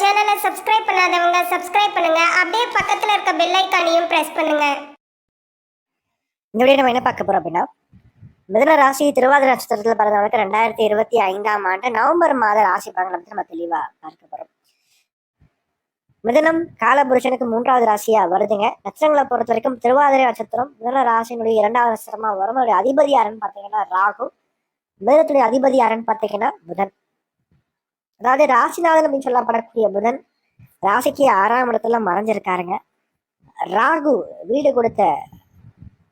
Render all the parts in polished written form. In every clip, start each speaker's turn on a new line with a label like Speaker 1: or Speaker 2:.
Speaker 1: சேனலை சப்ஸ்கிரைப் பண்ணாதவங்க சப்ஸ்கிரைப் பண்ணுங்க. அப்படியே பக்கத்துல இருக்க பெல் ஐகானையும் பிரஸ் பண்ணுங்க.
Speaker 2: இந்த வீடியோ நம்ம என்ன பார்க்க போறோம் அப்படின்னா, மிதுன ராசி திருவாதிரை நட்சத்திரத்தில் பிறந்தவங்களுக்கு 2025ஆம் ஆண்டு நவம்பர் மாத ராசி பலன்களை பற்றி நம்ம தெளிவா பார்க்க போறோம். மிதுனம் காலபுருஷனுக்கு 3வது ராசியா வருதுங்க. நட்சத்திரங்களை பொறுத்த வரைக்கும் திருவாதிரை நட்சத்திரம் மிதுன ராசியினுடைய 2வது நட்சத்திரமா வரும். அதோடைய அதிபதி யாருன்னு பார்த்தீங்கன்னா ராகு. மிதுனத்துடைய அதிபதி யாருன்னு பார்த்தீங்கன்னா புதன். அதாவது ராசிநாதன் அப்படின்னு சொல்லப்படக்கூடிய புதன் ராசிக்கு 6ஆம் இடத்துல மறைஞ்சிருக்காருங்க. ராகு வீடு கொடுத்த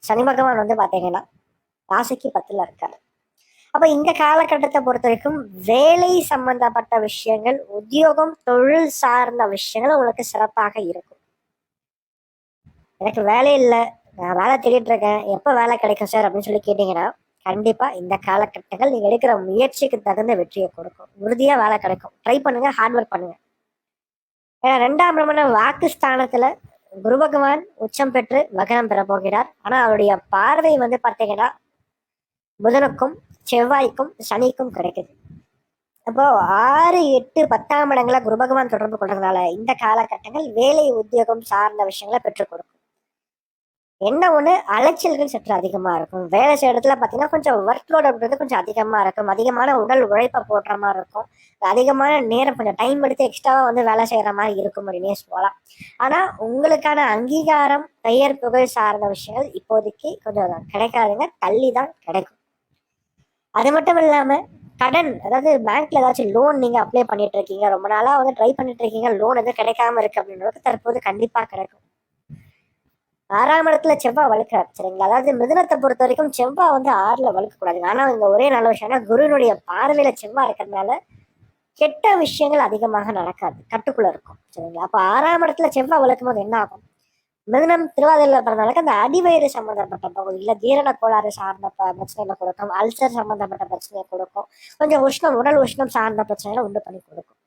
Speaker 2: சனி பகவான் பார்த்தீங்கன்னா ராசிக்கு 10ல் இருக்காரு. அப்ப இந்த காலகட்டத்தை பொறுத்த வரைக்கும் வேலை சம்பந்தப்பட்ட விஷயங்கள், உத்தியோகம், தொழில் சார்ந்த விஷயங்கள் உங்களுக்கு சிறப்பாக இருக்கும். எனக்கு வேலை இல்லை, நான் வேலை தேடிட்டு இருக்கேன், எப்போ வேலை கிடைக்கும் சார் அப்படின்னு சொல்லி கேட்டீங்கன்னா, கண்டிப்பா இந்த காலகட்டங்கள் நீங்க எடுக்கிற முயற்சிக்கு தகுந்த வெற்றியை கொடுக்கும். உறுதியா வேலை கிடைக்கும். ட்ரை பண்ணுங்க, ஹார்ட் ஒர்க் பண்ணுங்க. ஏன்னா 2ஆம் இடமான வாக்கு ஸ்தானத்துல குரு பகவான் உச்சம் பெற்று வகனம் பெற போகிறார். ஆனா அவருடைய பார்வை பார்த்தீங்கன்னா புதனுக்கும் செவ்வாய்க்கும் சனிக்கும் கிடைக்குது. அப்போ 6, 8, 10ஆம் இடங்களை குரு பகவான் தொடர்பு கொள்றதுனால இந்த காலகட்டங்கள் வேலை உத்தியோகம் சார்ந்த விஷயங்களை பெற்றுக் கொடுக்கும். என்ன ஒண்ணு, அலைச்சல்கள் சற்று அதிகமா இருக்கும். வேலை செய்யற இடத்துல பாத்தீங்கன்னா கொஞ்சம் ஒர்க் லோட் அப்படின்றது கொஞ்சம் அதிகமா இருக்கும். அதிகமான உடல் உழைப்பை போடுற மாதிரி இருக்கும். அதிகமான நேரம் கொஞ்சம் டைம் எடுத்து எக்ஸ்ட்ராவா வேலை செய்யற மாதிரி இருக்கும் அப்படின்னே சொல்லலாம். ஆனா உங்களுக்கான அங்கீகாரம், பெயர் புகழ் சார்ந்த விஷயங்கள் இப்போதைக்கு கொஞ்சம் கிடைக்காதுங்க, தள்ளி தான் கிடைக்கும். அது மட்டும் இல்லாம கடன், அதாவது பேங்க்ல ஏதாச்சும் லோன் நீங்க அப்ளை பண்ணிட்டு இருக்கீங்க, ரொம்ப நாளா ட்ரை பண்ணிட்டு இருக்கீங்க, லோன் எதுவும் கிடைக்காம இருக்கு அப்படின்றது தற்போது கண்டிப்பா கிடைக்கும். 6ஆம் இடத்துல செவ்வாய் வலுக்கிறார், சரிங்களா? அதாவது மிதுனத்தை பொறுத்த வரைக்கும் செவ்வாய் 6ல வலுக்கக்கூடாது. ஆனா இங்க ஒரே நல்ல விஷயம்னா குருனுடைய பார்வையில செவ்வாய் இருக்கிறதுனால கெட்ட விஷயங்கள் அதிகமாக நடக்காது, கட்டுக்குள்ள இருக்கும், சரிங்களா? அப்ப 6ஆம் இடத்துல செவ்வாய் வலுக்கும் போது என்ன ஆகும்? மிதுனம் திருவாதிரையில பிறந்தவங்களுக்கு அந்த அடிவயிறு சம்பந்தப்பட்ட பகுதியில் ஜீரண கோளாறு சார்ந்த பிரச்சனைகளை கொடுக்கும். அல்சர் சம்பந்தப்பட்ட பிரச்சனையை கொடுக்கும். கொஞ்சம் உஷ்ணம், உடல் உஷ்ணம் சார்ந்த பிரச்சனைகளை உண்டு பண்ணி கொடுக்கும்.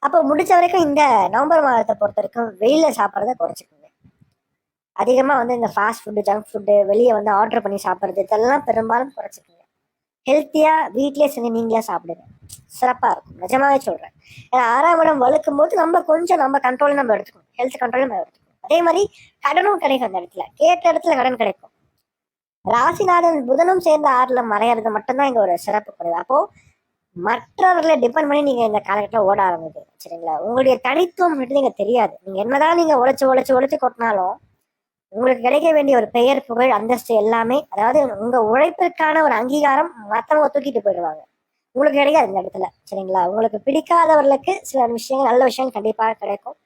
Speaker 2: அப்போ முடிச்ச வரைக்கும் இந்த நவம்பர் மாதத்தை பொறுத்த வரைக்கும் வெளியில சாப்பிட்றத குறைச்சிக்கோங்க. அதிகமாக இந்த ஃபாஸ்ட் ஃபுட்டு, ஜங்க் ஃபுட்டு, வெளியே ஆர்டர் பண்ணி சாப்பிட்றது, இதெல்லாம் பெரும்பாலும் குறைச்சிக்கோங்க. ஹெல்த்தியாக வீட்லேயே செஞ்சு நீங்களே சாப்பிடுங்க, சிறப்பாக இருக்கும். நிஜமாவே சொல்கிறேன். ஏன்னா 6ஆம் இடம் வலுக்கும் போது நம்ம கண்ட்ரோல் எடுத்துக்கணும், ஹெல்த் கண்ட்ரோல் நம்ம எடுத்துக்கணும். அதே மாதிரி கடனும் கிடைக்கும். அந்த இடத்துல கேட்ட இடத்துல கடன் கிடைக்கும். ராசிநாதன் புதனும் சேர்ந்த 6ல மறையிறது மட்டும்தான் இங்கே ஒரு சிறப்பு குறைவு. அப்போது மற்றவர்களை டிபெண்ட் பண்ணி நீங்கள் இந்த காலகட்டத்தில் ஓட ஆரம்பிது, சரிங்களா? உங்களுடைய தனித்துவம் நீங்கள் தெரியாது. நீங்கள் என்னதான் நீங்கள் உழைச்சி கொட்டினாலும் உங்களுக்கு கிடைக்க வேண்டிய ஒரு பெயர், புகழ், அந்தஸ்து எல்லாமே, அதாவது உங்க உழைப்பிற்கான ஒரு அங்கீகாரம் மற்றவங்க தூக்கிட்டு போயிடுவாங்க, உங்களுக்கு கிடைக்காது இந்த இடத்துல, சரிங்களா? உங்களுக்கு பிடிக்காதவர்களுக்கு சில விஷயங்கள், நல்ல விஷயங்கள் கண்டிப்பாக கிடைக்கும்.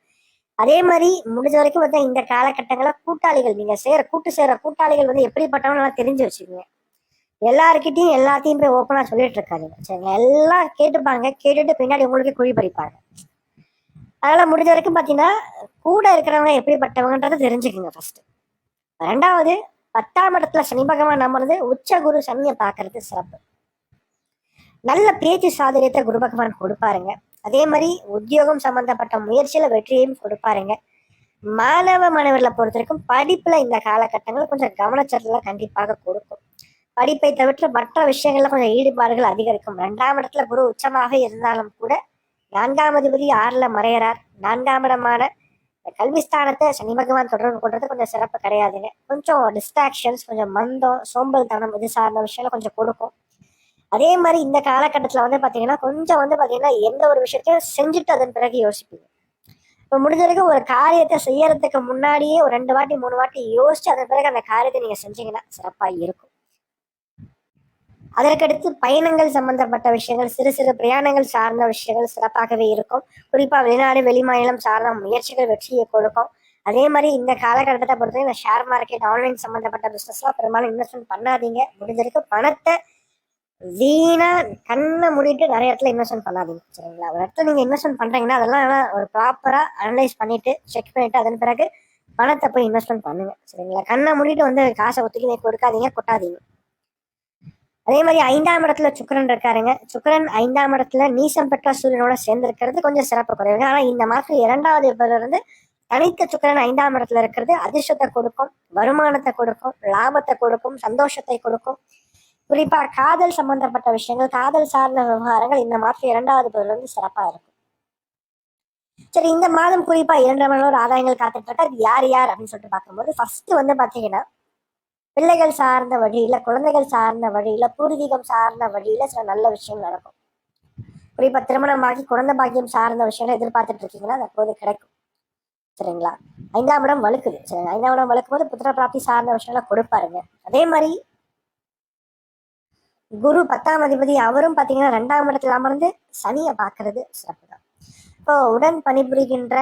Speaker 2: அதே மாதிரி முடிஞ்ச வரைக்கும் இந்த காலகட்டங்களில் கூட்டாளிகள், நீங்க கூட்டு சேர கூட்டாளிகள் எப்படிப்பட்டவங்க நல்லா தெரிஞ்சு வச்சுக்கோங்க. எல்லாருக்கிட்டையும் எல்லாத்தையும் போய் ஓப்பனா சொல்லிட்டு இருக்காங்க, சரிங்களா? எல்லாம் கேட்டுப்பாங்க, கேட்டுட்டு பின்னாடி உங்களுக்கு குழி பறிப்பாங்க. அதனால முடிஞ்ச வரைக்கும் பார்த்தீங்கன்னா கூட இருக்கிறவங்க எப்படிப்பட்டவங்கன்றதை தெரிஞ்சுக்குங்க ஃபர்ஸ்ட். 2வது, 10ஆம் இடத்துல சனி பகவான் அமர்ந்து உச்ச குரு சனியை பார்க்கறது சிறப்பு. நல்ல பேச்சு சாதுரியத்தை குரு பகவான் கொடுப்பாருங்க. அதே மாதிரி உத்தியோகம் சம்பந்தப்பட்ட முயற்சியில வெற்றியையும் கொடுப்பாருங்க. மாணவர்களை பொறுத்த வரைக்கும் படிப்புல இந்த காலகட்டங்கள் கொஞ்சம் கவனச்சரில் கண்டிப்பாக கொடுக்கும். படிப்பை தவிர்த்து மற்ற விஷயங்கள்ல கொஞ்சம் ஈடுபாடுகள் அதிகரிக்கும். 2ஆம் இடத்துல குரு உச்சமாக இருந்தாலும் கூட 4ஆம் அதிபதி 6ல மறையறார். 4ஆம் இடமான கல்விஸ்தானத்தை சனி பகவான் தொடர்பு கொள்றது கொஞ்சம் சிறப்பு கிடையாதுங்க. கொஞ்சம் டிஸ்ட்ராக்ஷன்ஸ், கொஞ்சம் மந்தம், சோம்பல்தனம், இது சார்ந்த விஷயங்கள் கொஞ்சம் கொடுக்கும். அதே மாதிரி இந்த காலகட்டத்தில் பார்த்தீங்கன்னா கொஞ்சம் பார்த்தீங்கன்னா எந்த ஒரு விஷயத்தையும் செஞ்சுட்டு அதன் பிறகு யோசிப்பீங்க. இப்போ முடிஞ்ச வரைக்கும் ஒரு காரியத்தை செய்யறதுக்கு முன்னாடியே ஒரு 2 வாட்டி 3 வாட்டி யோசிச்சு அதன் பிறகு அந்த காரியத்தை நீங்க செஞ்சீங்கன்னா சிறப்பாக இருக்கும். அதற்கடுத்து பயணங்கள் சம்பந்தப்பட்ட விஷயங்கள், சிறு சிறு பிரயாணங்கள் சார்ந்த விஷயங்கள் சிறப்பாகவே இருக்கும். குறிப்பாக வெளிநாடு, வெளிமாநிலம் சார்ந்த முயற்சிகள் வெற்றியை கொடுக்கும். அதே மாதிரி இந்த காலகட்டத்தை பொறுத்தவரை இந்த ஷேர் மார்க்கெட், ஆன்லைன் சம்பந்தப்பட்ட பிஸ்னஸ்லாம் பெரும்பாலும் இன்வெஸ்ட்மெண்ட் பண்ணாதீங்க. முடிஞ்ச வரைக்கும் பணத்தை வீணா கண்ணை மூடிட்டு நிறைய இடத்துல இன்வெஸ்ட்மெண்ட் பண்ணாதீங்க, சரிங்களா? ஒரு இடத்துல நீங்க இன்வெஸ்ட்மெண்ட் பண்றீங்கன்னா அதெல்லாம் ஒரு ப்ராப்பரா அனலைஸ் பண்ணிட்டு செக் பண்ணிட்டு அதன் பிறகு பணத்தை போய் இன்வெஸ்ட்மெண்ட் பண்ணுங்க, சரிங்களா? கண்ணை மூடிட்டு காசை ஒத்துக்கி கொடுக்காதீங்க, கொட்டாதீங்க. அதே மாதிரி 5ஆம் இடத்துல சுக்கிரன் இருக்காருங்க. சுக்கிரன் 5ஆம் இடத்துல நீசம் பெற்ற சூரியனோட சேர்ந்து இருக்கிறது கொஞ்சம் சிறப்பு குறைவுங்க. ஆனா இந்த மாதம் 2வது இருந்து தனித்த சுக்கிரன் 5ஆம் இடத்துல இருக்கிறது அதிர்ஷ்டத்தை கொடுக்கும், வருமானத்தை கொடுக்கும், லாபத்தை கொடுக்கும், சந்தோஷத்தை கொடுக்கும். குறிப்பா காதல் சம்பந்தப்பட்ட விஷயங்கள், காதல் சார்ந்த விவகாரங்கள் இந்த மாதம் 2வது இருந்து சிறப்பா இருக்கும். சரி, இந்த மாதம் குறிப்பா 2 ஒரு ஆதாயங்கள் காத்துட்டு இருக்கா. அது யார் யார் அப்படின்னு சொல்லிட்டு பார்க்கும்போது ஃபர்ஸ்ட் வந்து பாத்தீங்கன்னா, பிள்ளைகள் சார்ந்த வழியில, குழந்தைகள் சார்ந்த வழியில, பூர்வீகம் சார்ந்த வழியில சில நல்ல விஷயம் நடக்கும். குறிப்பா திருமணமாகி குழந்தை பாக்கியம் சார்ந்த விஷயங்களை எதிர்பார்த்துட்டு இருக்கீங்கன்னா அது அப்போது கிடைக்கும். சரிங்களா? 5ஆம் இடம் வலுக்குது. சரி, 5ஆம் இடம் வலுக்கும் போது புத்திர பிராப்தி சார்ந்த விஷயங்களை கொடுப்பாருங்க. அதே மாதிரி குரு 10ஆம் அதிபதி அவரும் பாத்தீங்கன்னா 2ஆம் இடத்துல அமர்ந்து சனியை பார்க்கறது சிறப்பு தான். இப்போ உடன் பணிபுரிகின்ற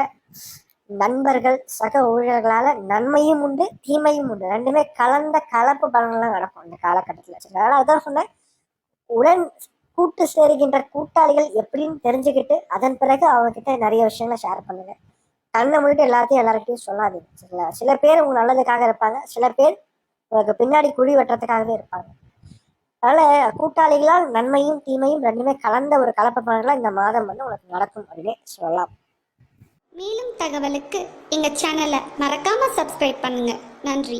Speaker 2: நண்பர்கள், சக ஊழியர்களால நன்மையும் உண்டு, தீமையும் உண்டு. ரெண்டுமே கலந்த கலப்பு பலன்லாம் நடக்கும் இந்த காலகட்டத்துல. சரி, அதனால அதான் சொன்னேன், உடன் கூட்டு சேருகின்ற கூட்டாளிகள் எப்படின்னு தெரிஞ்சுக்கிட்டு அதன் பிறகு அவங்க கிட்ட நிறைய விஷயங்களை ஷேர் பண்ணுங்க. கண்ணை மூடிட்டு எல்லாத்தையும் எல்லார்கிட்டையும் சொல்லாதீங்க. சரிங்களா? சில பேர் உங்க நல்லதுக்காக இருப்பாங்க, சில பேர் உங்களுக்கு பின்னாடி குழி வெட்டுறதுக்காகவே இருப்பாங்க. அதனால கூட்டாளிகளால் நன்மையும் தீமையும் ரெண்டுமே கலந்த ஒரு கலப்பு பலன்களா இந்த மாதம் வந்து உனக்கு நடக்கும் அப்படின்னே சொல்லலாம்.
Speaker 1: மேலும் தகவலுக்கு எங்க சேனலை மறக்காம சப்ஸ்கிரைப் பண்ணுங்க. நன்றி.